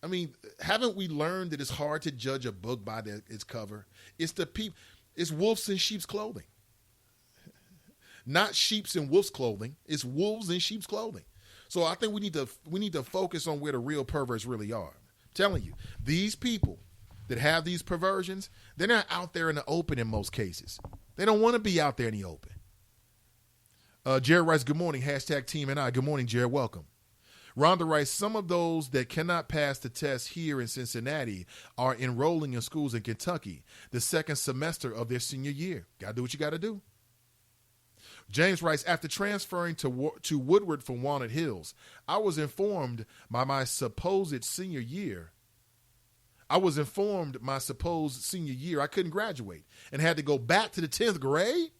I mean, haven't we learned that it's hard to judge a book by its cover? It's it's wolves in sheep's clothing. Not sheep's in wolf's clothing. It's wolves in sheep's clothing. So I think we need to focus on where the real perverts really are. I'm telling you, these people that have these perversions, they're not out there in the open in most cases. They don't want to be out there in the open. Jared writes, good morning, hashtag Team and I. Good morning, Jared. Welcome. Rhonda writes, some of those that cannot pass the test here in Cincinnati are enrolling in schools in Kentucky the second semester of their senior year. Got to do what you got to do. James writes, after transferring to Woodward from Walnut Hills, I was informed my supposed senior year I couldn't graduate and had to go back to the 10th grade.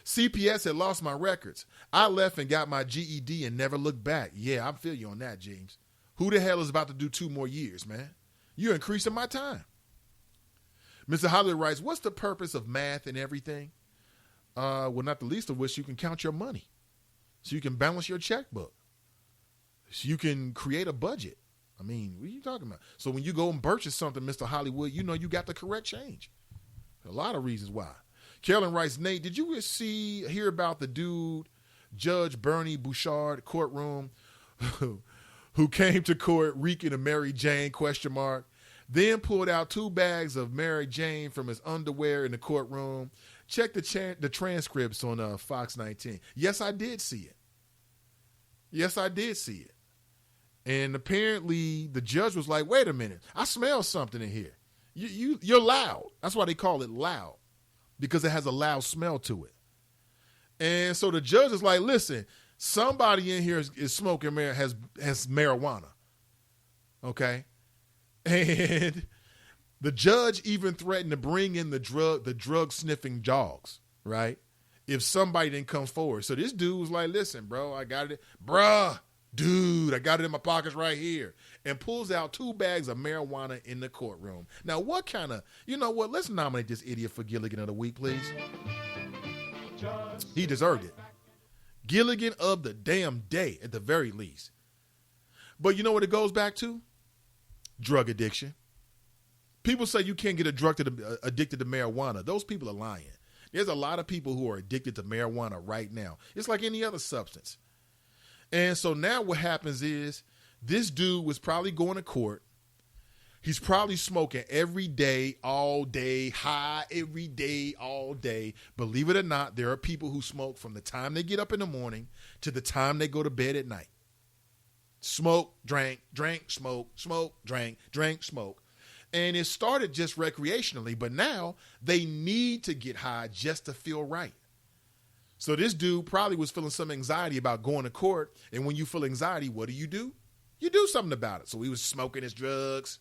CPS had lost my records. I left and got my GED and never looked back. Yeah, I feel you on that, James. Who the hell is about to do 2 more years, man? You're increasing my time. Mr. Hollywood writes, what's the purpose of math and everything? Well, not the least of which you can count your money. So you can balance your checkbook. So you can create a budget. I mean, what are you talking about? So when you go and purchase something, Mr. Hollywood, you know you got the correct change. A lot of reasons why. Carolyn writes, Nate, did you hear about the dude, Judge Bernie Bouchard, courtroom, who came to court reeking of Mary Jane, ? Then pulled out 2 bags of Mary Jane from his underwear in the courtroom. Check the transcripts on Fox 19. Yes, I did see it. And apparently the judge was like, wait a minute, I smell something in here. You're loud. That's why they call it loud, because it has a loud smell to it. And so the judge is like, listen, somebody in here is smoking, has marijuana. Okay? And the judge even threatened to bring in the drug sniffing dogs, right? If somebody didn't come forward. So this dude was like, listen, bro, I got it. Dude, I got it in my pockets right here. And pulls out 2 bags of marijuana in the courtroom. Now, what kind of, you know what? Let's nominate this idiot for Gilligan of the Week, please. He deserved it. Gilligan of the damn day, at the very least. But you know what it goes back to? Drug addiction. People say you can't get addicted to marijuana. Those people are lying. There's a lot of people who are addicted to marijuana right now. It's like any other substance. And so now what happens is this dude was probably going to court. He's probably smoking every day, all day, high every day, all day. Believe it or not, there are people who smoke from the time they get up in the morning to the time they go to bed at night. Smoke, drink, smoke, drink, smoke. And it started just recreationally, but now they need to get high just to feel right. So this dude probably was feeling some anxiety about going to court. And when you feel anxiety, what do? You do something about it. So he was smoking his drugs.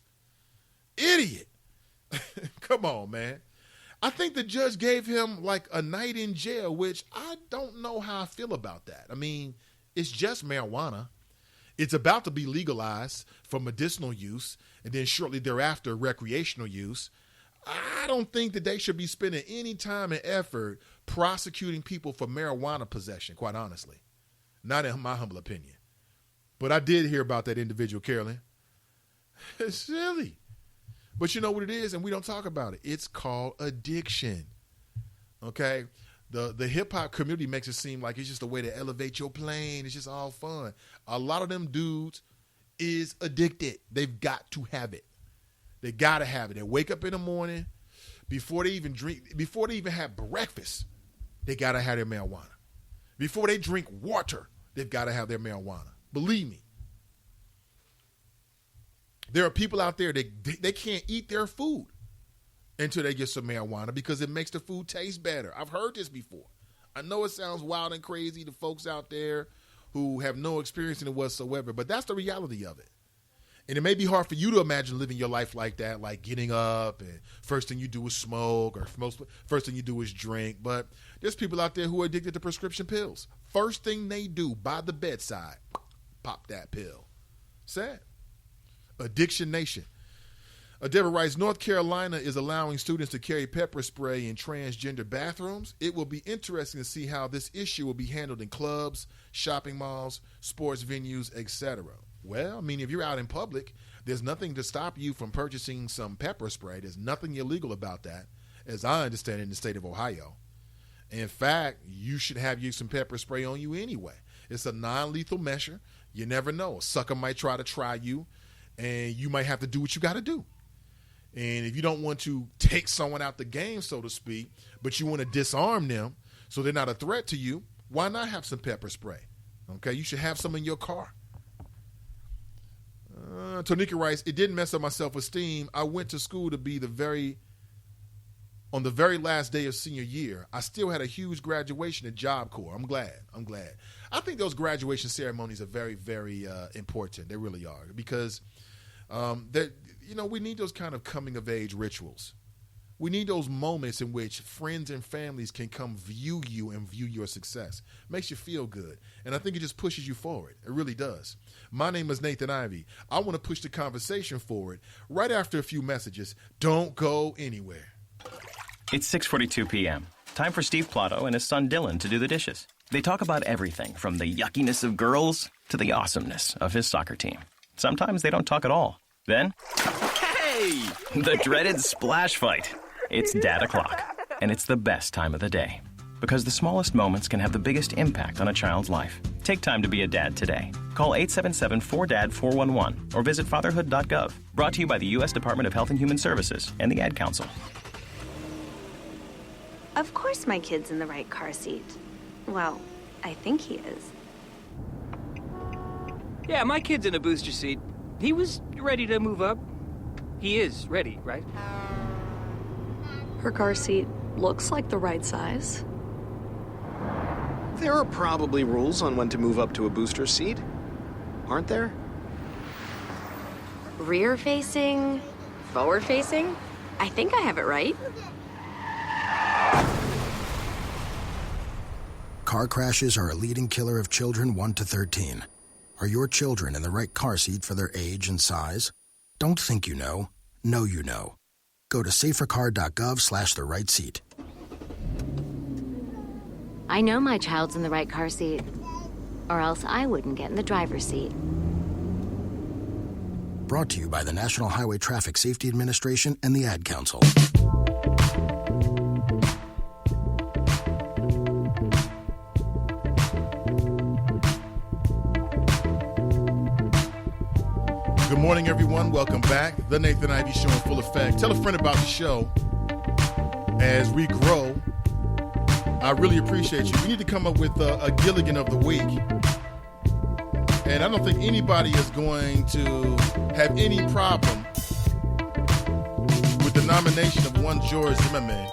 Idiot. Come on, man. I think the judge gave him like a night in jail, which I don't know how I feel about that. I mean, it's just marijuana. It's about to be legalized for medicinal use and then shortly thereafter recreational use. I don't think that they should be spending any time and effort prosecuting people for marijuana possession, quite honestly. Not in my humble opinion. But I did hear about that individual, Carolyn. It's silly. But you know what it is, and we don't talk about it. It's called addiction. Okay? The hip-hop community makes it seem like it's just a way to elevate your plane. It's just all fun. A lot of them dudes is addicted. They've got to have it. They got to have it. They wake up in the morning, before they even have breakfast, they got to have their marijuana. Before they drink water, they've got to have their marijuana. Believe me. There are people out there that they can't eat their food until they get some marijuana because it makes the food taste better. I've heard this before. I know it sounds wild and crazy to folks out there who have no experience in it whatsoever, but that's the reality of it. And it may be hard for you to imagine living your life like that, like getting up and first thing you do is smoke or first thing you do is drink. But there's people out there who are addicted to prescription pills. First thing they do by the bedside, pop that pill. Sad. Addiction Nation. Deborah writes, North Carolina is allowing students to carry pepper spray in transgender bathrooms. It will be interesting to see how this issue will be handled in clubs, shopping malls, sports venues, etc. Well, I mean, if you're out in public, there's nothing to stop you from purchasing some pepper spray. There's nothing illegal about that, as I understand it, in the state of Ohio. In fact, you should have some pepper spray on you anyway. It's a non-lethal measure. You never know. A sucker might try you, and you might have to do what you got to do. And if you don't want to take someone out the game, so to speak, but you want to disarm them so they're not a threat to you, why not have some pepper spray? Okay, you should have some in your car. Tonika writes, it didn't mess up my self-esteem. I went to school to be on the very last day of senior year. I still had a huge graduation at Job Corps. I'm glad. I think those graduation ceremonies are very, very important. They really are, because we need those kind of coming-of-age rituals. We need those moments in which friends and families can come view you and view your success. Makes you feel good. And I think it just pushes you forward. It really does. My name is Nathan Ivey. I want to push the conversation forward right after a few messages. Don't go anywhere. It's 6:42 p.m. Time for Steve Plotto and his son Dylan to do the dishes. They talk about everything from the yuckiness of girls to the awesomeness of his soccer team. Sometimes they don't talk at all. Then, hey! The dreaded splash fight. It's Dad o'clock, and it's the best time of the day. Because the smallest moments can have the biggest impact on a child's life. Take time to be a dad today. Call 877-4DAD-411 or visit fatherhood.gov. Brought to you by the U.S. Department of Health and Human Services and the Ad Council. Of course my kid's in the right car seat. Well, I think he is. Yeah, my kid's in a booster seat. He was ready to move up. He is ready, right? Her car seat looks like the right size. There are probably rules on when to move up to a booster seat, aren't there? Rear facing, forward facing. I think I have it right. Car crashes are a leading killer of children 1 to 13. Are your children in the right car seat for their age and size? Don't think you know. Know you know. Go to safercar.gov/the right seat. I know my child's in the right car seat, or else I wouldn't get in the driver's seat. Brought to you by the National Highway Traffic Safety Administration and the Ad Council. Good morning, everyone. Welcome back. The Nathan Ivey Show in full effect. Tell a friend about the show as we grow. I really appreciate you. We need to come up with a Gilligan of the week. And I don't think anybody is going to have any problem with the nomination of one George Zimmerman.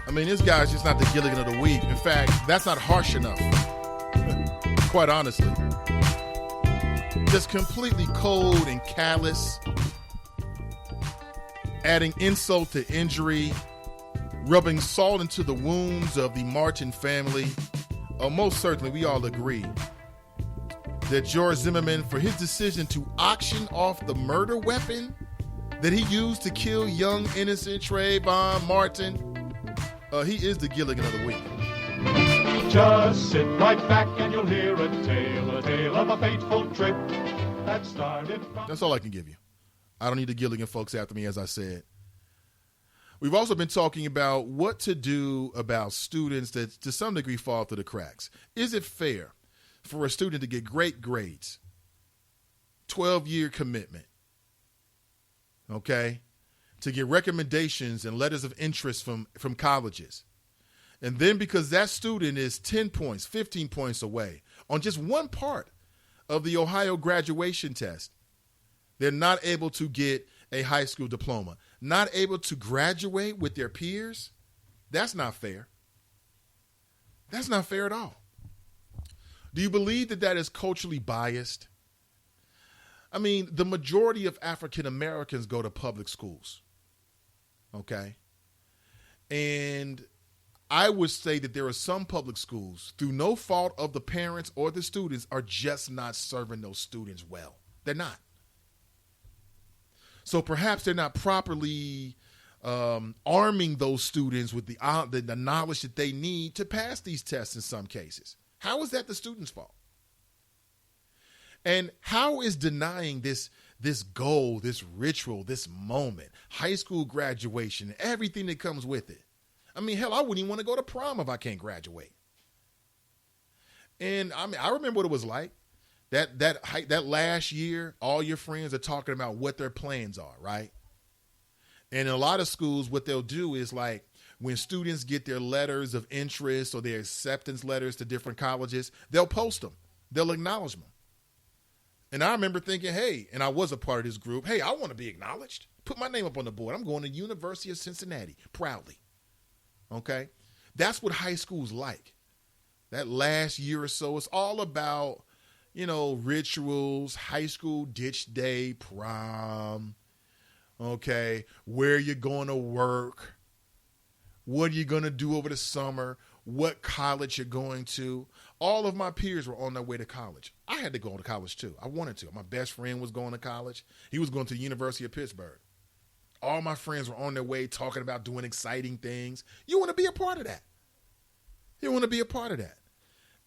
I mean, this guy's just not the Gilligan of the week. In fact, that's not harsh enough, quite honestly. Just completely cold and callous, adding insult to injury, rubbing salt into the wounds of the Martin family. Most certainly, we all agree that George Zimmerman, for his decision to auction off the murder weapon that he used to kill young, innocent Trayvon Martin, he is the Gilligan of the week. Just sit right back and you'll hear a tale of a fateful trip that started from... That's all I can give you. I don't need the Gilligan folks after me, as I said. We've also been talking about what to do about students that to some degree fall through the cracks. Is it fair for a student to get great grades, 12-year commitment, okay, to get recommendations and letters of interest from colleges, and then because that student is 10 points, 15 points away on just one part of the Ohio graduation test, they're not able to get a high school diploma, not able to graduate with their peers? That's not fair. That's not fair at all. Do you believe that that is culturally biased? I mean, the majority of African Americans go to public schools, okay? And I would say that there are some public schools, through no fault of the parents or the students, are just not serving those students well. They're not. So perhaps they're not properly arming those students with the knowledge that they need to pass these tests in some cases. How is that the student's fault? And how is denying this goal, this ritual, this moment, high school graduation, everything that comes with it? I mean, hell, I wouldn't even want to go to prom if I can't graduate. And I mean, I remember what it was like. That last year, all your friends are talking about what their plans are, right? And in a lot of schools, what they'll do is like when students get their letters of interest or their acceptance letters to different colleges, they'll post them. They'll acknowledge them. And I remember thinking, hey, and I was a part of this group, hey, I want to be acknowledged. Put my name up on the board. I'm going to University of Cincinnati proudly. Okay? That's what high school's like. That last year or so, it's all about, rituals, high school ditch day, prom, okay, where you're going to work, what are you going to do over the summer, what college you're going to. All of my peers were on their way to college. I had to go to college too. I wanted to. My best friend was going to college. He was going to the University of Pittsburgh. All my friends were on their way talking about doing exciting things. You want to be a part of that. You want to be a part of that.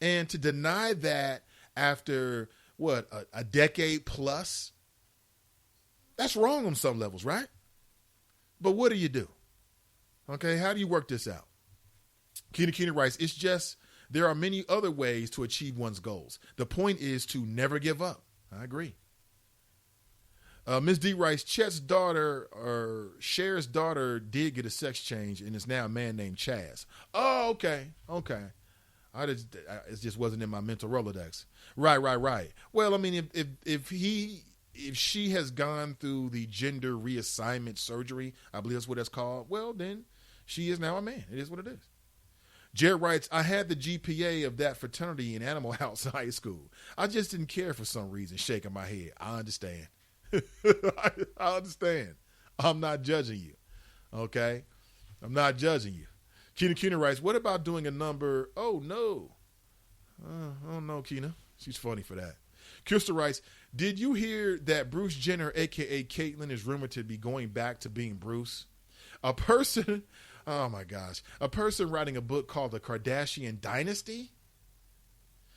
And to deny that after, a decade plus, that's wrong on some levels, right? But what do you do? Okay, how do you work this out? Keena writes, it's just there are many other ways to achieve one's goals. The point is to never give up. I agree. Ms. D writes, Cher's daughter did get a sex change and is now a man named Chaz. Oh, okay. It just wasn't in my mental Rolodex. Right. Well, I mean, if she has gone through the gender reassignment surgery, I believe that's what it's called, well, then she is now a man. It is what it is. Jared writes, I had the GPA of that fraternity in Animal House High School. I just didn't care for some reason, shaking my head. I understand. I understand. I'm not judging you. Okay? I'm not judging you. Keena writes, what about doing a number? Oh, no. Oh, no, Keena. She's funny for that. Krista writes, did you hear that Bruce Jenner, a.k.a. Caitlyn, is rumored to be going back to being Bruce? A person writing a book called The Kardashian Dynasty?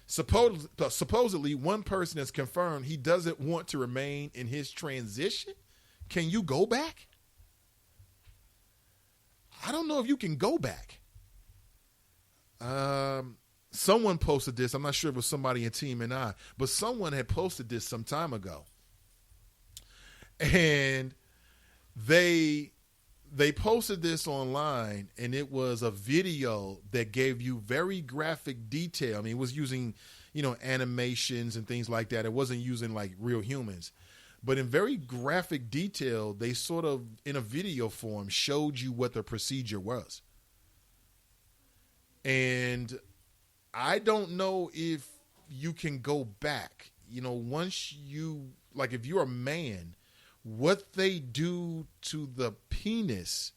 Supposedly, one person has confirmed he doesn't want to remain in his transition. Can you go back? I don't know if you can go back. Someone posted this. I'm not sure if it was somebody in Team and I, but someone had posted this some time ago. And they posted this online, and it was a video that gave you very graphic detail. I mean, it was using, animations and things like that. It wasn't using like real humans. But in very graphic detail, they sort of, in a video form, showed you what the procedure was. And I don't know if you can go back. Once you, like if you're a man, what they do to the penis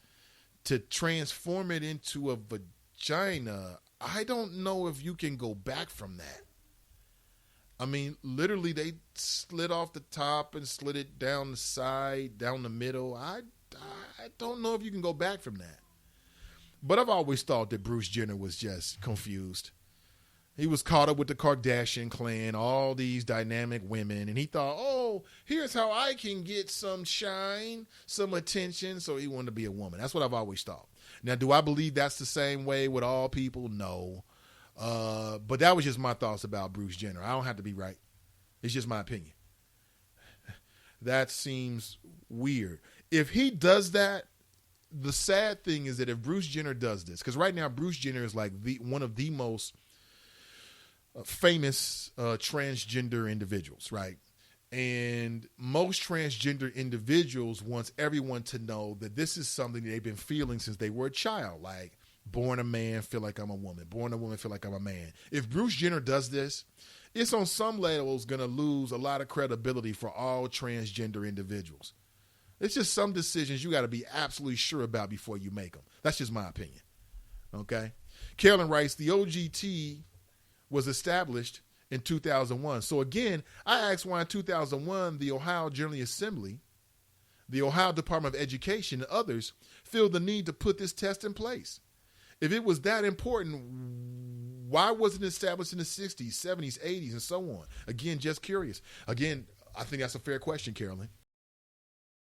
to transform it into a vagina, I don't know if you can go back from that. I mean, literally, they slid off the top and slid it down the side, down the middle. I don't know if you can go back from that. But I've always thought that Bruce Jenner was just confused. He was caught up with the Kardashian clan, all these dynamic women, and he thought, oh, here's how I can get some shine, some attention, so he wanted to be a woman. That's what I've always thought. Now, do I believe that's the same way with all people? No. But that was just my thoughts about Bruce Jenner. I don't have to be right. It's just my opinion. That seems weird. If he does that, the sad thing is that if Bruce Jenner does this, because right now Bruce Jenner is like one of the most famous transgender individuals, right? And most transgender individuals wants everyone to know that this is something that they've been feeling since they were a child. Like, born a man, feel like I'm a woman. Born a woman, feel like I'm a man. If Bruce Jenner does this, it's on some levels going to lose a lot of credibility for all transgender individuals. It's just some decisions you got to be absolutely sure about before you make them. That's just my opinion. Okay? Carolyn writes, the OGT was established in 2001. So again, I asked why in 2001 the Ohio General Assembly, the Ohio Department of Education, and others feel the need to put this test in place. If it was that important, Why wasn't it established in the 60s, 70s, 80s, and so on? Again, just curious. Again, I think that's a fair question, Carolyn.